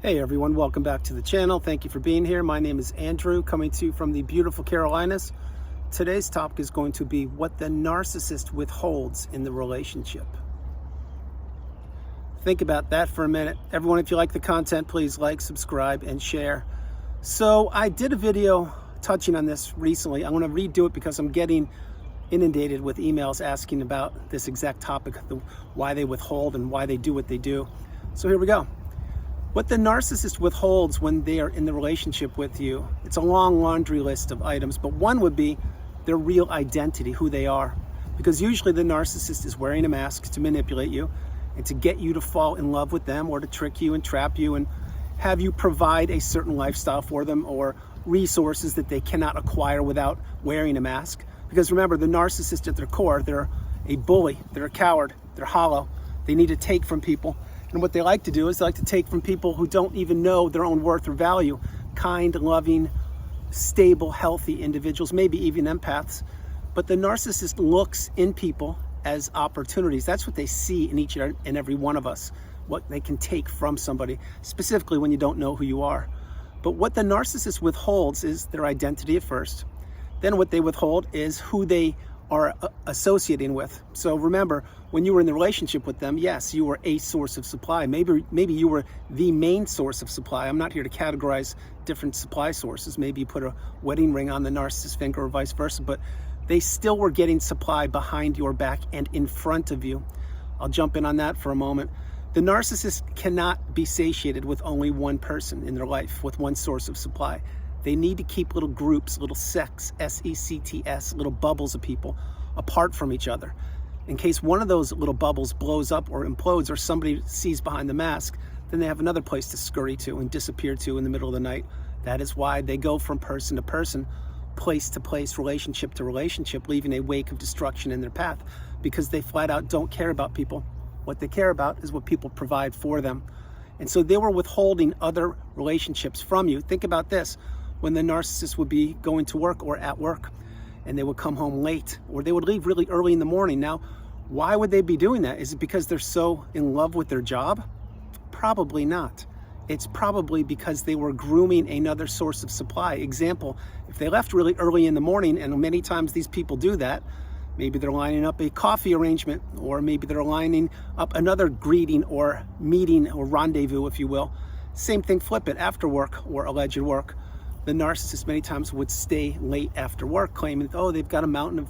Hey everyone, welcome back to the channel. Thank you for being here. My name is Andrew, coming to you from the beautiful Carolinas. Today's topic is going to be what the narcissist withholds in the relationship. Think about that for a minute. Everyone, if you like the content, please like, subscribe, and share. So I did a video touching on this recently. I'm going to redo it because I'm getting inundated with emails asking about this exact topic, why they withhold and why they do what they do. So here we go. What the narcissist withholds when they are in the relationship with you, it's a long laundry list of items, but one would be their real identity, who they are. Because usually the narcissist is wearing a mask to manipulate you and to get you to fall in love with them or to trick you and trap you and have you provide a certain lifestyle for them or resources that they cannot acquire without wearing a mask. Because remember, the narcissist at their core, they're a bully, they're a coward, they're hollow. They need to take from people. And what they like to do is they like to take from people who don't even know their own worth or value. Kind, loving, stable, healthy individuals, maybe even empaths. But the narcissist looks in people as opportunities. That's what they see in each and every one of us, what they can take from somebody, specifically when you don't know who you are. But what the narcissist withholds is their identity at first. Then what they withhold is who they are associating with. So remember, when you were in the relationship with them, yes, you were a source of supply. Maybe you were the main source of supply. I'm not here to categorize different supply sources. Maybe you put a wedding ring on the narcissist's finger or vice versa, but they still were getting supply behind your back and in front of you. I'll jump in on that for a moment. The narcissist cannot be satiated with only one person in their life, with one source of supply. They need to keep little groups, little sects, S-E-C-T-S, little bubbles of people apart from each other. In case one of those little bubbles blows up or implodes or somebody sees behind the mask, then they have another place to scurry to and disappear to in the middle of the night. That is why they go from person to person, place to place, relationship to relationship, leaving a wake of destruction in their path, because they flat out don't care about people. What they care about is what people provide for them. And so they were withholding other relationships from you. Think about this. When the narcissist would be going to work or at work and they would come home late or they would leave really early in the morning. Now, why would they be doing that? Is it because they're so in love with their job? Probably not. It's probably because they were grooming another source of supply. Example, if they left really early in the morning, and many times these people do that, maybe they're lining up a coffee arrangement, or maybe they're lining up another greeting or meeting or rendezvous, if you will. Same thing, flip it, after work or alleged work. The narcissist many times would stay late after work, claiming, oh, they've got a mountain of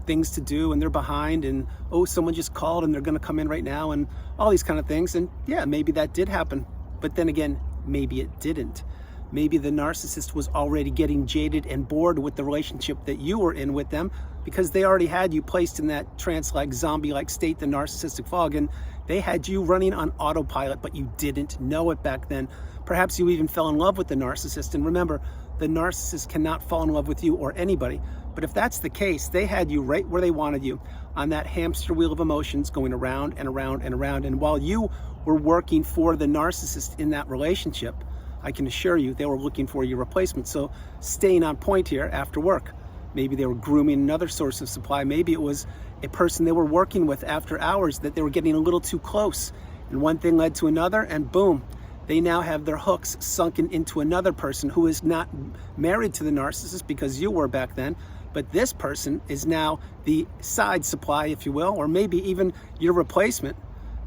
things to do and they're behind, and oh, someone just called and they're going to come in right now, and all these kind of things. And yeah, maybe that did happen. But then again, maybe it didn't. Maybe the narcissist was already getting jaded and bored with the relationship that you were in with them, because they already had you placed in that trance-like, zombie-like state, the narcissistic fog, and they had you running on autopilot, but you didn't know it back then. Perhaps you even fell in love with the narcissist. And remember, the narcissist cannot fall in love with you or anybody. But if that's the case, they had you right where they wanted you, on that hamster wheel of emotions going around and around and around. And while you were working for the narcissist in that relationship, I can assure you they were looking for your replacement. So staying on point here after work. Maybe they were grooming another source of supply. Maybe it was a person they were working with after hours that they were getting a little too close. And one thing led to another, and boom, they now have their hooks sunken into another person who is not married to the narcissist, because you were back then. But this person is now the side supply, if you will, or maybe even your replacement.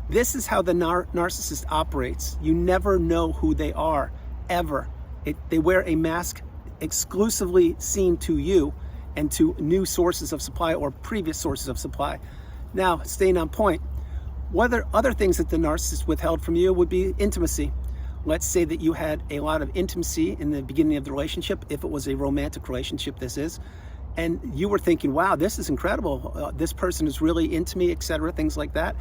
This is how the narcissist operates. You never know who they are, ever. They wear a mask exclusively seen to you and to new sources of supply or previous sources of supply. Now, staying on point, other things that the narcissist withheld from you would be intimacy. Let's say that you had a lot of intimacy in the beginning of the relationship, if it was a romantic relationship, this is, and you were thinking, wow, this is incredible. This person is really into me, etc., things like that.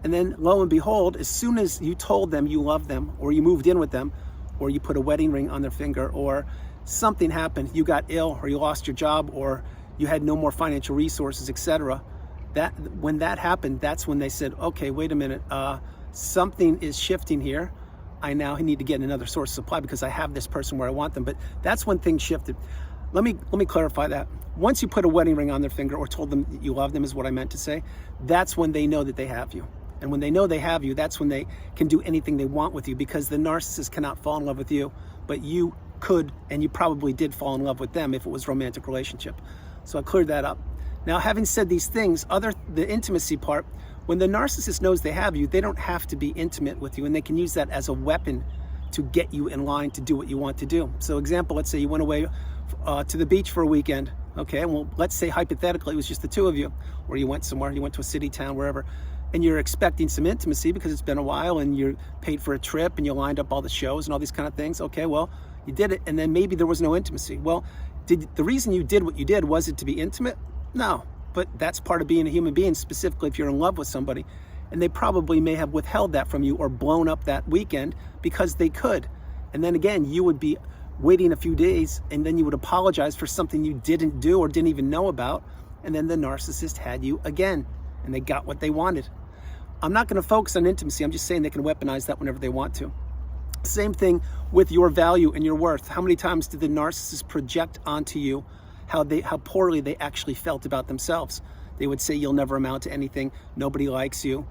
And then lo and behold, as soon as you told them you loved them, or you moved in with them, or you put a wedding ring on their finger, or something happened, you got ill, or you lost your job, or you had no more financial resources, etc., when that happened, that's when they said, okay, wait a minute, something is shifting here. I now need to get another source of supply because I have this person where I want them. But that's when things shifted. Let me clarify that. Once you put a wedding ring on their finger or told them that you love them, is what I meant to say, that's when they know that they have you. And when they know they have you, that's when they can do anything they want with you, because the narcissist cannot fall in love with you, but you could, and you probably did fall in love with them if it was a romantic relationship. So I cleared that up. Now, having said these things, the intimacy part, when the narcissist knows they have you, they don't have to be intimate with you, and they can use that as a weapon to get you in line to do what you want to do. So example, let's say you went away to the beach for a weekend. Okay, well, let's say hypothetically it was just the two of you, or you went somewhere, you went to a city, town, wherever, and you're expecting some intimacy because it's been a while and you're paid for a trip and you lined up all the shows and all these kind of things. Okay, well, you did it, and then maybe there was no intimacy. Well, the reason you did what you did, was it to be intimate? No, but that's part of being a human being, specifically if you're in love with somebody. And they probably may have withheld that from you or blown up that weekend because they could. And then again, you would be waiting a few days and then you would apologize for something you didn't do or didn't even know about. And then the narcissist had you again and they got what they wanted. I'm not going to focus on intimacy. I'm just saying they can weaponize that whenever they want to. Same thing with your value and your worth. How many times did the narcissist project onto you how poorly they actually felt about themselves? They would say, you'll never amount to anything. Nobody likes you.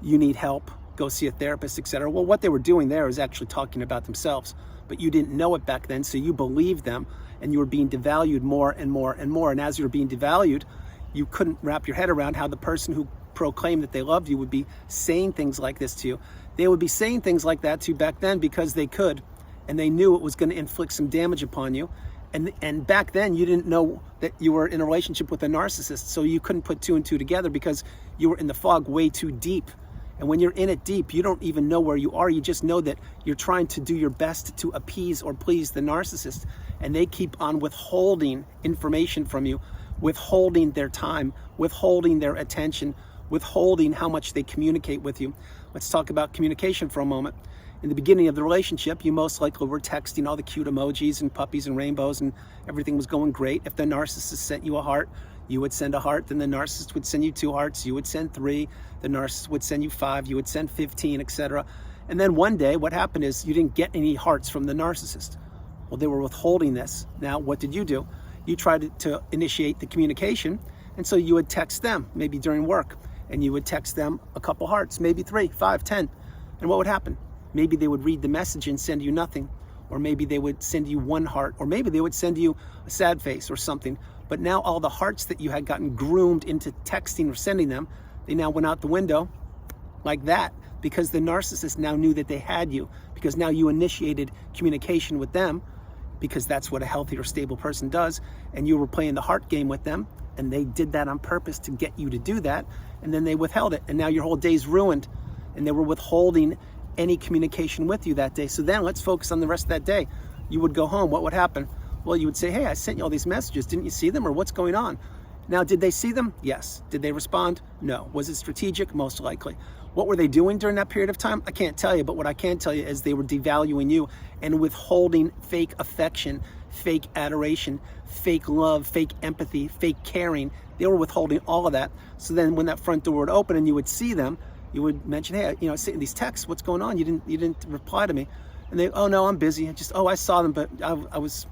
You need help. Go see a therapist, etc. Well, what they were doing there is actually talking about themselves, but you didn't know it back then, so you believed them, and you were being devalued more and more and more. And as you were being devalued, you couldn't wrap your head around how the person who proclaimed that they loved you would be saying things like this to you. They would be saying things like that to you back then because they could, and they knew it was going to inflict some damage upon you. And back then, you didn't know that you were in a relationship with a narcissist, so you couldn't put two and two together because you were in the fog way too deep. And when you're in it deep, you don't even know where you are. You just know that you're trying to do your best to appease or please the narcissist. And they keep on withholding information from you, withholding their time, withholding their attention, withholding how much they communicate with you. Let's talk about communication for a moment. In the beginning of the relationship, you most likely were texting all the cute emojis and puppies and rainbows and everything was going great. If the narcissist sent you a heart, you would send a heart, then the narcissist would send you 2 hearts, you would send 3, the narcissist would send you 5, you would send 15, etc. And then one day, what happened is you didn't get any hearts from the narcissist. Well, they were withholding this. Now, what did? You tried to initiate the communication, and so you would text them, maybe during work, and you would text them a couple hearts, maybe 3, 5, 10. And what would happen? Maybe they would read the message and send you nothing, or maybe they would send you 1 heart, or maybe they would send you a sad face or something. But now all the hearts that you had gotten groomed into texting or sending them, they now went out the window like that, because the narcissist now knew that they had you, because now you initiated communication with them, because that's what a healthy or stable person does, and you were playing the heart game with them, and they did that on purpose to get you to do that, and then they withheld it, and now your whole day's ruined, and they were withholding any communication with you that day. So then let's focus on the rest of that day. You would go home. What would happen? Well, you would say, hey, I sent you all these messages. Didn't you see them, or what's going on? Now, did they see them? Yes. Did they respond? No. Was it strategic? Most likely. What were they doing during that period of time? I can't tell you, but what I can tell you is they were devaluing you and withholding fake affection, fake adoration, fake love, fake empathy, fake caring. They were withholding all of that. So then when that front door would open and you would see them, you would mention, hey, I sent these texts, what's going on? You didn't reply to me. And they, oh no, I'm busy. I saw them, but I was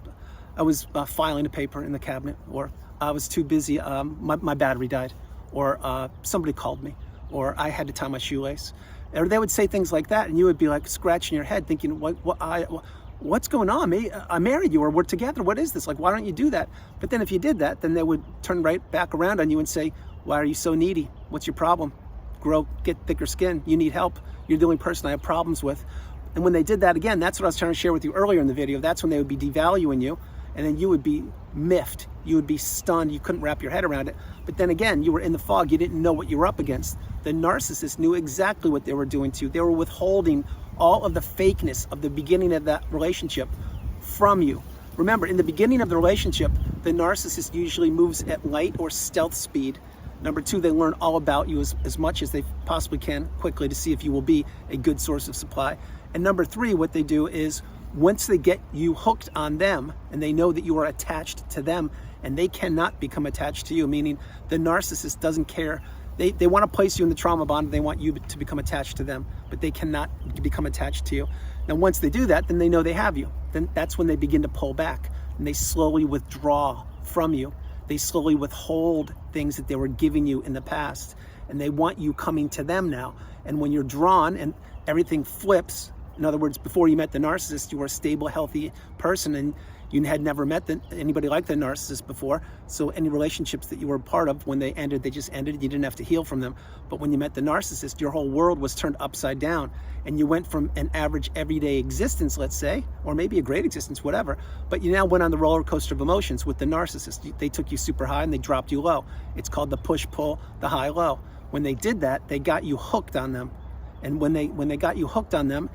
filing a paper in the cabinet, or I was too busy. My battery died, or somebody called me, or I had to tie my shoelace. Or they would say things like that, and you would be like scratching your head, thinking, what's going on? I married you, or we're together. What is this? Like, why don't you do that? But then if you did that, then they would turn right back around on you and say, why are you so needy? What's your problem? Get thicker skin. You need help. You're the only person I have problems with. And when they did that again, that's what I was trying to share with you earlier in the video. That's when they would be devaluing you, and then you would be miffed. You would be stunned. You couldn't wrap your head around it. But then again, you were in the fog. You didn't know what you were up against. The narcissist knew exactly what they were doing to you. They were withholding all of the fakeness of the beginning of that relationship from you. Remember, in the beginning of the relationship, the narcissist usually moves at light or stealth speed. Number 2, they learn all about you as much as they possibly can quickly to see if you will be a good source of supply. And number 3, what they do is once they get you hooked on them and they know that you are attached to them and they cannot become attached to you, meaning the narcissist doesn't care. They want to place you in the trauma bond and they want you to become attached to them, but they cannot become attached to you. Now, once they do that, then they know they have you. Then that's when they begin to pull back and they slowly withdraw from you. They slowly withhold things that they were giving you in the past. and they want you coming to them now. And when you're drawn and everything flips, in other words, before you met the narcissist, you were a stable, healthy person, and you had never met anybody like the narcissist before. So any relationships that you were a part of, when they ended, they just ended. You didn't have to heal from them. But when you met the narcissist, your whole world was turned upside down. And you went from an average everyday existence, let's say, or maybe a great existence, whatever. But you now went on the roller coaster of emotions with the narcissist. They took you super high and they dropped you low. It's called the push-pull, the high-low. When they did that, they got you hooked on them. And when they got you hooked on them,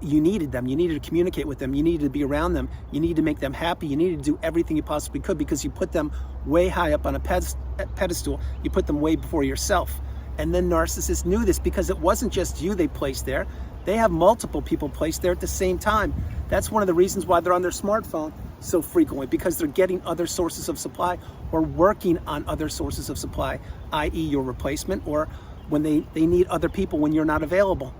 you needed them. You needed to communicate with them. You needed to be around them. You needed to make them happy. You needed to do everything you possibly could because you put them way high up on a pedestal. You put them way before yourself. And then narcissists knew this because it wasn't just you they placed there. They have multiple people placed there at the same time. That's one of the reasons why they're on their smartphone so frequently, because they're getting other sources of supply or working on other sources of supply, i.e. your replacement, or when they need other people when you're not available.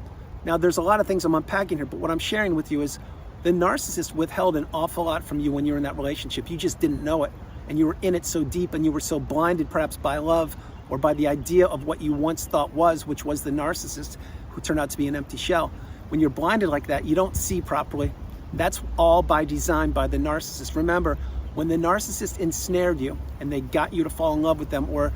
Now, there's a lot of things I'm unpacking here, but what I'm sharing with you is the narcissist withheld an awful lot from you when you were in that relationship. You just didn't know it, and you were in it so deep, and you were so blinded perhaps by love or by the idea of what you once thought was, which was the narcissist, who turned out to be an empty shell. When you're blinded like that, you don't see properly. That's all by design by the narcissist. Remember, when the narcissist ensnared you and they got you to fall in love with them, or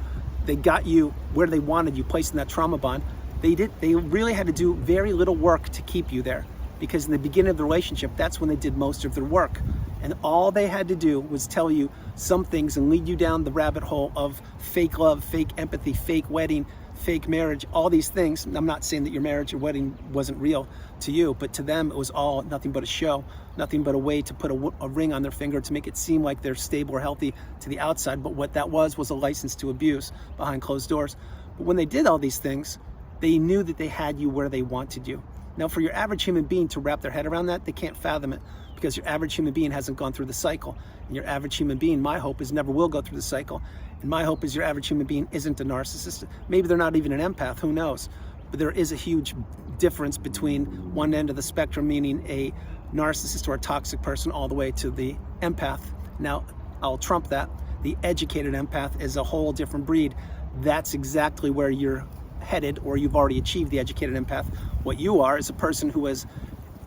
they got you where they wanted you, placed in that trauma bond, they really had to do very little work to keep you there, because in the beginning of the relationship, that's when they did most of their work. And all they had to do was tell you some things and lead you down the rabbit hole of fake love, fake empathy, fake wedding, fake marriage, all these things. I'm not saying that your marriage or wedding wasn't real to you, but to them it was all nothing but a show, nothing but a way to put a ring on their finger to make it seem like they're stable or healthy to the outside. But what that was a license to abuse behind closed doors. But when they did all these things, they knew that they had you where they wanted you. Now, for your average human being to wrap their head around that, they can't fathom it, because your average human being hasn't gone through the cycle. And your average human being, my hope is, never will go through the cycle. And my hope is your average human being isn't a narcissist. Maybe they're not even an empath, who knows? But there is a huge difference between one end of the spectrum, meaning a narcissist or a toxic person, all the way to the empath. Now, I'll trump that. The educated empath is a whole different breed. That's exactly where you're headed, or you've already achieved the educated empath. What you are is a person who has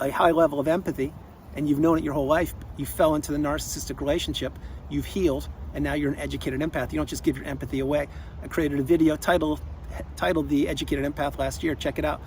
a high level of empathy, and you've known it your whole life. You fell into the narcissistic relationship, you've healed, and now you're an educated empath. You don't just give your empathy away. I created a video titled The Educated Empath last year. Check it out.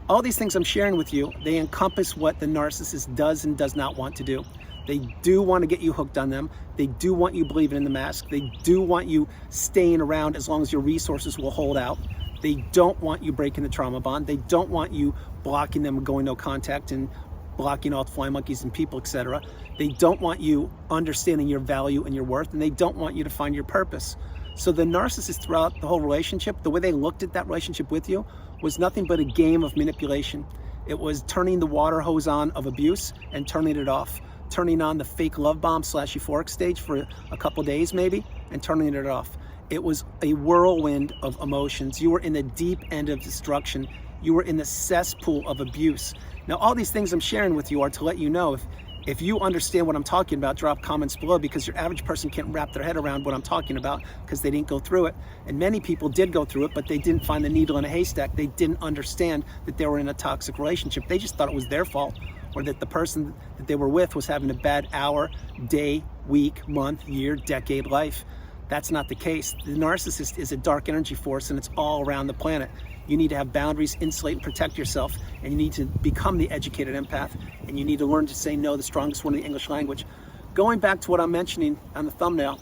All these things I'm sharing with you, they encompass what the narcissist does and does not want to do. They do want to get you hooked on them. They do want you believing in the mask. They do want you staying around as long as your resources will hold out. They don't want you breaking the trauma bond. They don't want you blocking them, going no contact, and blocking all the fly monkeys and people, etc. They don't want you understanding your value and your worth, and they don't want you to find your purpose. So the narcissist, throughout the whole relationship, the way they looked at that relationship with you was nothing but a game of manipulation. It was turning the water hose on of abuse and turning it off, turning on the fake love bomb / euphoric stage for a couple days maybe, and turning it off. It was a whirlwind of emotions. You were in the deep end of destruction. You were in the cesspool of abuse. Now, all these things I'm sharing with you are to let you know, if you understand what I'm talking about, drop comments below, because your average person can't wrap their head around what I'm talking about because they didn't go through it. And many people did go through it, but they didn't find the needle in a haystack. They didn't understand that they were in a toxic relationship. They just thought it was their fault, or that the person that they were with was having a bad hour, day, week, month, year, decade life. That's not the case. The narcissist is a dark energy force, and it's all around the planet. You need to have boundaries, insulate and protect yourself, and you need to become the educated empath, and you need to learn to say no, the strongest one in the English language. Going back to what I'm mentioning on the thumbnail,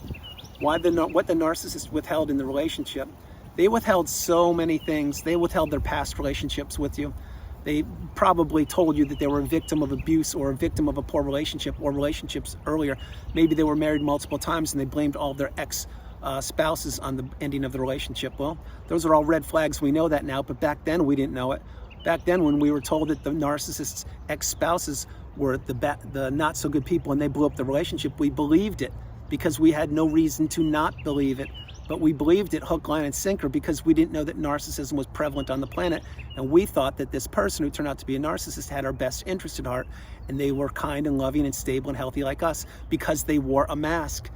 what the narcissist withheld in the relationship, they withheld so many things. They withheld their past relationships with you. They probably told you that they were a victim of abuse or a victim of a poor relationship or relationships earlier. Maybe they were married multiple times and they blamed all of their spouses on the ending of the relationship. Well, those are all red flags. We know that now, but back then we didn't know it. Back then, when we were told that the narcissist's ex-spouses were the not so good people and they blew up the relationship, we believed it because we had no reason to not believe it. But we believed it hook, line, and sinker because we didn't know that narcissism was prevalent on the planet. And we thought that this person who turned out to be a narcissist had our best interest at heart, and they were kind and loving and stable and healthy like us because they wore a mask.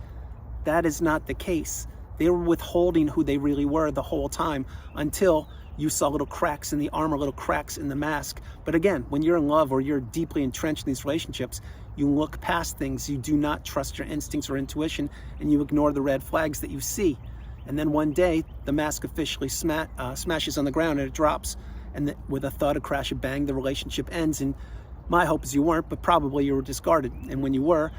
That is not the case. They were withholding who they really were the whole time until you saw little cracks in the armor, little cracks in the mask. But again, when you're in love or you're deeply entrenched in these relationships, you look past things. You do not trust your instincts or intuition, and you ignore the red flags that you see. And then one day, the mask officially smashes on the ground and it drops. And with a thud, a crash, a bang, the relationship ends. And my hope is you weren't, but probably you were discarded. And when you were,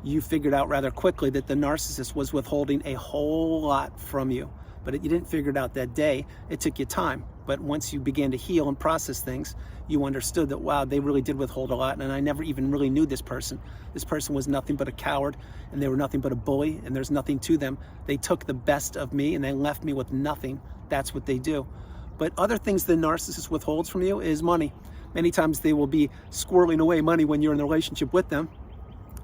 you figured out rather quickly that the narcissist was withholding a whole lot from you. But you didn't figure it out that day. It took you time. But once you began to heal and process things, you understood that, wow, they really did withhold a lot. And I never even really knew this person. This person was nothing but a coward, and they were nothing but a bully, and there's nothing to them. They took the best of me and they left me with nothing. That's what they do. But other things the narcissist withholds from you is money. Many times they will be squirreling away money when you're in a relationship with them,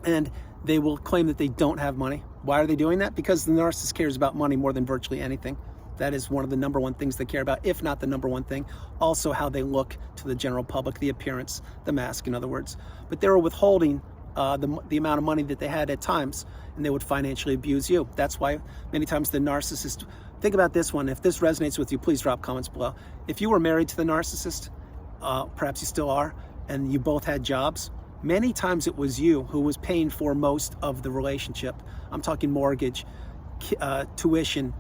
and they will claim that they don't have money. Why are they doing that? Because the narcissist cares about money more than virtually anything. That is one of the number one things they care about, if not the number one thing. Also how they look to the general public, the appearance, the mask, in other words. But they were withholding the amount of money that they had at times, and they would financially abuse you. That's why many times the narcissist, think about this one. If this resonates with you, please drop comments below. If you were married to the narcissist, perhaps you still are, and you both had jobs, many times it was you who was paying for most of the relationship. I'm talking mortgage, tuition,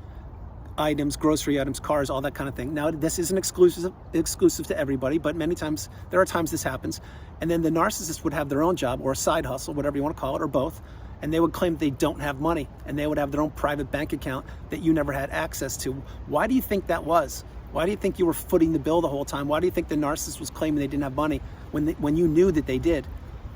items, grocery items, cars, all that kind of thing. Now, this isn't exclusive to everybody, but many times, there are times this happens. And then the narcissist would have their own job or a side hustle, whatever you want to call it, or both. And they would claim they don't have money, and they would have their own private bank account that you never had access to. Why do you think that was? Why do you think you were footing the bill the whole time? Why do you think the narcissist was claiming they didn't have money when you knew that they did?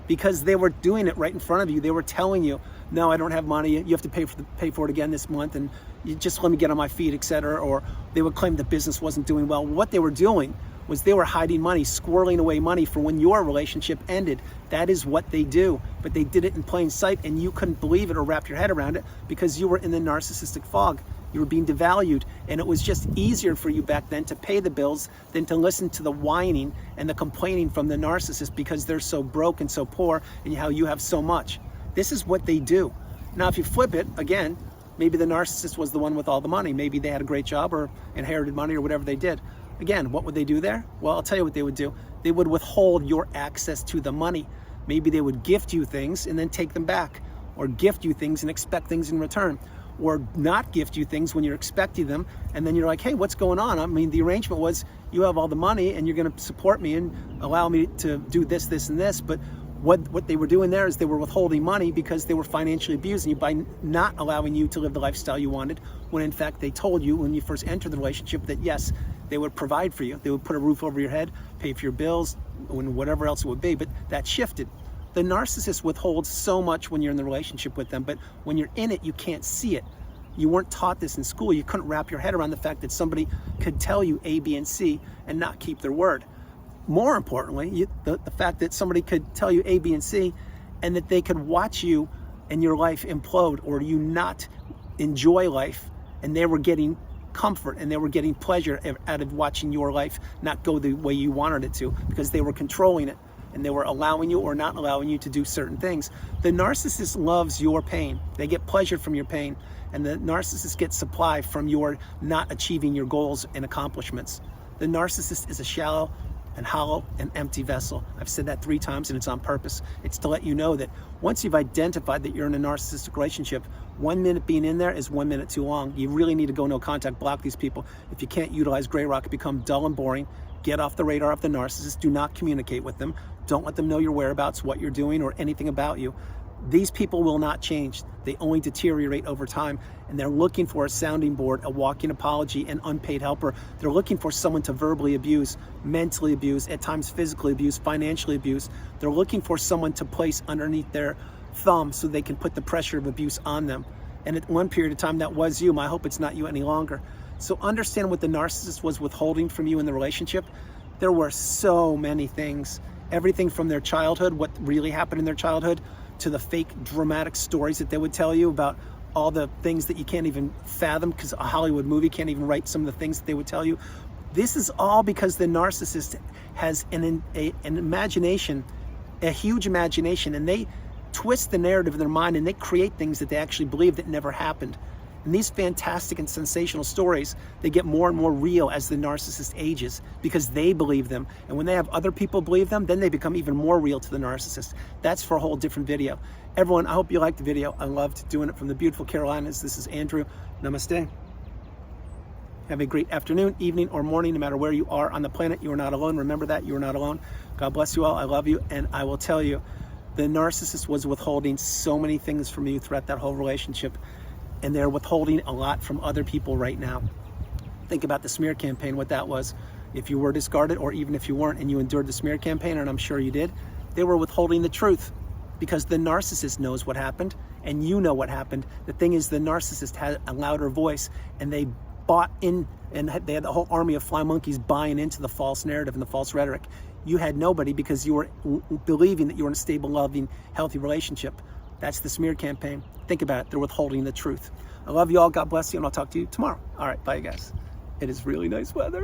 Because they were doing it right in front of you. They were telling you, no, I don't have money. You have to pay for it again this month, and you just let me get on my feet, etc. Or they would claim the business wasn't doing well. What they were doing was they were hiding money, squirreling away money for when your relationship ended. That is what they do. But they did it in plain sight, and you couldn't believe it or wrap your head around it because you were in the narcissistic fog. You were being devalued, and it was just easier for you back then to pay the bills than to listen to the whining and the complaining from the narcissist because they're so broke and so poor and how you have so much. This is what they do. Now, if you flip it, again, maybe the narcissist was the one with all the money. Maybe they had a great job or inherited money or whatever they did. Again, what would they do there? Well, I'll tell you what they would do. They would withhold your access to the money. Maybe they would gift you things and then take them back, or gift you things and expect things in return, or not gift you things when you're expecting them, and then you're like, hey, what's going on? I mean, the arrangement was you have all the money and you're going to support me and allow me to do this, this, and this. But what they were doing there is they were withholding money because they were financially abusing you by not allowing you to live the lifestyle you wanted, when in fact they told you when you first entered the relationship that yes, they would provide for you. They would put a roof over your head, pay for your bills, and whatever else it would be. But that shifted. The narcissist withholds so much when you're in the relationship with them, but when you're in it, you can't see it. You weren't taught this in school. You couldn't wrap your head around the fact that somebody could tell you A, B, and C and not keep their word. More importantly, the fact that somebody could tell you A, B, and C, and that they could watch you and your life implode, or you not enjoy life, and they were getting comfort and they were getting pleasure out of watching your life not go the way you wanted it to, because they were controlling it and they were allowing you or not allowing you to do certain things. The narcissist loves your pain. They get pleasure from your pain, and the narcissist gets supply from your not achieving your goals and accomplishments. The narcissist is a shallow and hollow and empty vessel. I've said that 3 times, and it's on purpose. It's to let you know that once you've identified that you're in a narcissistic relationship, 1 minute being in there is 1 minute too long. You really need to go no contact, block these people. If you can't utilize gray rock, become dull and boring, get off the radar of the narcissist. Do not communicate with them. Don't let them know your whereabouts, what you're doing, or anything about you. These people will not change. They only deteriorate over time, and they're looking for a sounding board, a walking apology, an unpaid helper. They're looking for someone to verbally abuse, mentally abuse, at times physically abuse, financially abuse. They're looking for someone to place underneath their thumb so they can put the pressure of abuse on them. And at one period of time, that was you. I hope it's not you any longer. So understand what the narcissist was withholding from you in the relationship. There were so many things. Everything from their childhood, what really happened in their childhood, to the fake dramatic stories that they would tell you about all the things that you can't even fathom, because a Hollywood movie can't even write some of the things that they would tell you. This is all because the narcissist has an imagination, a huge imagination, and they twist the narrative in their mind and they create things that they actually believe that never happened. And these fantastic and sensational stories, they get more and more real as the narcissist ages because they believe them. And when they have other people believe them, then they become even more real to the narcissist. That's for a whole different video. Everyone, I hope you liked the video. I loved doing it from the beautiful Carolinas. This is Andrew. Namaste. Have a great afternoon, evening, or morning, no matter where you are on the planet. You are not alone. Remember that. You are not alone. God bless you all. I love you. And I will tell you, the narcissist was withholding so many things from you throughout that whole relationship. And they're withholding a lot from other people right now. Think about the smear campaign, what that was. If you were discarded, or even if you weren't and you endured the smear campaign, and I'm sure you did, they were withholding the truth because the narcissist knows what happened and you know what happened. The thing is, the narcissist had a louder voice, and they bought in, and they had the whole army of fly monkeys buying into the false narrative and the false rhetoric. You had nobody because you were believing that you were in a stable, loving, healthy relationship. That's the smear campaign. Think about it. They're withholding the truth. I love you all. God bless you, and I'll talk to you tomorrow. All right, bye, you guys. It is really nice weather.